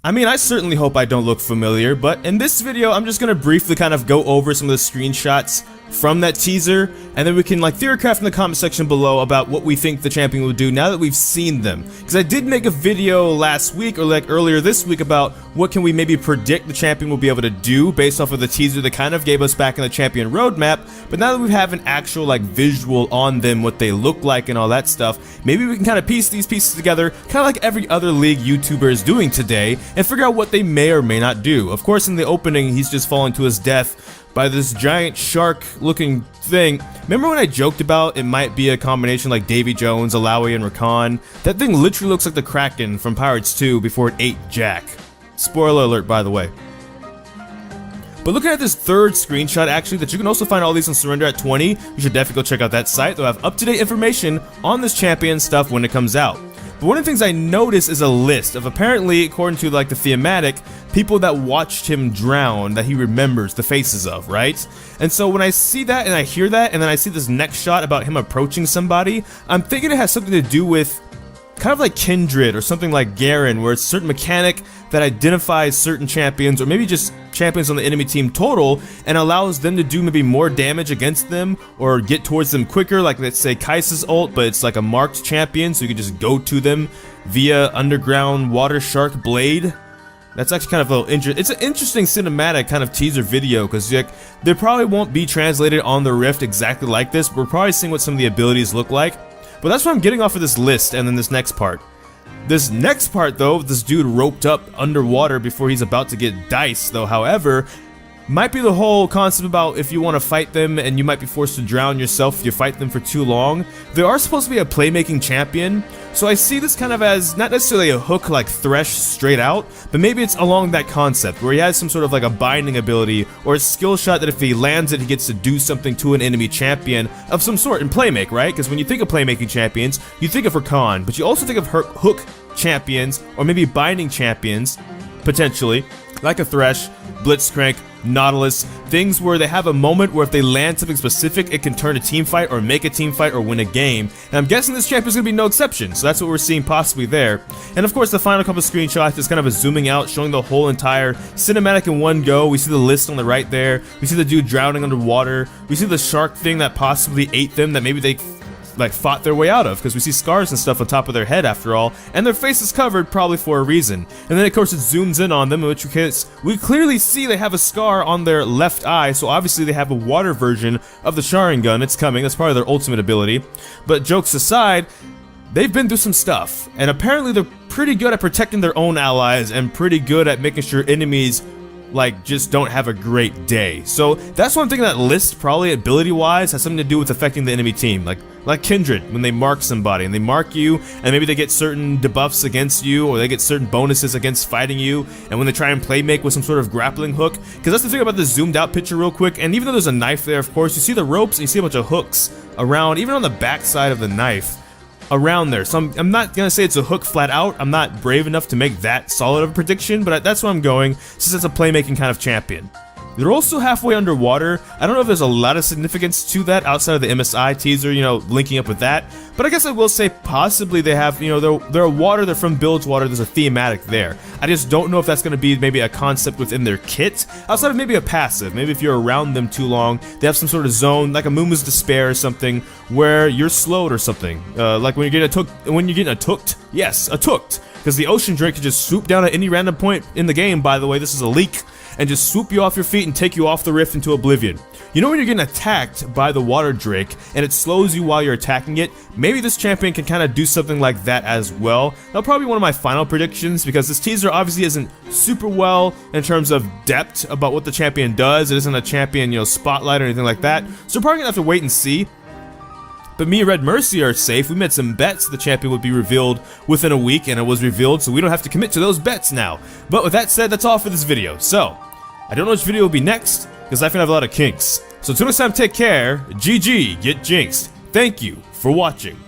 I mean, I certainly hope I don't look familiar, but in this video, I'm just gonna briefly kind of go over some of the screenshots from that teaser, and then we can like theorycraft in the comment section below about what we think the champion will do now that we've seen them. Because I did make a video last week or like earlier this week about what can we maybe predict the champion will be able to do based off of the teaser that kind of gave us back in the champion roadmap. But now that we have an actual like visual on them, what they look like and all that stuff, maybe we can kind of piece these pieces together, kind of like every other league YouTuber is doing today, and figure out what they may or may not do. Of course, in the opening, he's just falling to his death by this giant shark looking thing. Remember when I joked about it might be a combination like Davy Jones, Alawi, and Rakan? That thing literally looks like the Kraken from Pirates 2 before it ate Jack. Spoiler alert, by the way. But looking at this third screenshot, actually, that you can also find all these on Surrender at 20, you should definitely go check out that site. They'll have up-to-date information on this champion stuff when it comes out. But one of the things I noticed is a list of apparently, according to like the thematic, people that watched him drown that he remembers the faces of, right? And so when I see that and I hear that and then I see this next shot about him approaching somebody, I'm thinking it has something to do with kind of like Kindred or something like Garen, where it's a certain mechanic that identifies certain champions or maybe just champions on the enemy team total and allows them to do maybe more damage against them or get towards them quicker, like let's say Kai'Sa's ult, but it's like a marked champion so you can just go to them via underground water shark blade. That's actually kind of a little it's an interesting cinematic kind of teaser video because like, they probably won't be translated on the Rift exactly like this. We're probably seeing what some of the abilities look like. But that's what I'm getting off of this list and then this next part. This next part though, this dude roped up underwater before he's about to get diced though, however, might be the whole concept about if you want to fight them and you might be forced to drown yourself if you fight them for too long. They are supposed to be a playmaking champion, so I see this kind of as not necessarily a hook like Thresh straight out, but maybe it's along that concept where he has some sort of like a binding ability or a skill shot that if he lands it, he gets to do something to an enemy champion of some sort in playmake, right? Because when you think of playmaking champions, you think of Rakan, but you also think of hook champions or maybe binding champions, potentially, like a Thresh, Blitzcrank, Nautilus, things where they have a moment where if they land something specific, it can turn a team fight or make a team fight or win a game. And I'm guessing this champion's gonna be no exception, so that's what we're seeing possibly there. And of course, the final couple of screenshots is kind of a zooming out, showing the whole entire cinematic in one go. We see the list on the right there. We see the dude drowning underwater. We see the shark thing that possibly ate them, that maybe they like fought their way out of, because we see scars and stuff on top of their head after all, and their face is covered probably for a reason. And then of course it zooms in on them, in which case we clearly see they have a scar on their left eye, so obviously they have a water version of the Sharingan. It's coming, that's probably their ultimate ability. But jokes aside, they've been through some stuff, and apparently they're pretty good at protecting their own allies and pretty good at making sure enemies like just don't have a great day. So that's one thing that list probably ability wise has something to do with affecting the enemy team, like Kindred when they mark somebody and they mark you and maybe they get certain debuffs against you or they get certain bonuses against fighting you, and when they try and play make with some sort of grappling hook, because that's the thing about the zoomed out picture real quick, and even though there's a knife there, of course you see the ropes and you see a bunch of hooks around, even on the back side of the knife around there. So I'm not gonna say it's a hook flat out. I'm not brave enough to make that solid of a prediction, but that's where I'm going since it's a playmaking kind of champion. They're also halfway underwater. I don't know if there's a lot of significance to that outside of the MSI teaser, you know, linking up with that. But I guess I will say possibly they have, you know, they're water, they're from Bilgewater, there's a thematic there. I just don't know if that's going to be maybe a concept within their kit, outside of maybe a passive. Maybe if you're around them too long, they have some sort of zone, like a Muma's Despair or something, where you're slowed or something. Like when you're getting a tooked, yes, a tooked. Because the ocean drake can just swoop down at any random point in the game, by the way, this is a leak, and just swoop you off your feet and take you off the rift into oblivion. You know when you're getting attacked by the water drake and it slows you while you're attacking it? Maybe this champion can kind of do something like that as well. That'll probably be one of my final predictions, because this teaser obviously isn't super well in terms of depth about what the champion does. It isn't a champion, you know, spotlight or anything like that. So we're probably gonna have to wait and see. But me and Redmercy are safe. We made some bets the champion would be revealed within a week, and it was revealed, so we don't have to commit to those bets now. But with that said, that's all for this video. So, I don't know which video will be next, because I think I have a lot of kinks. So until next time, take care. GG, get jinxed. Thank you for watching.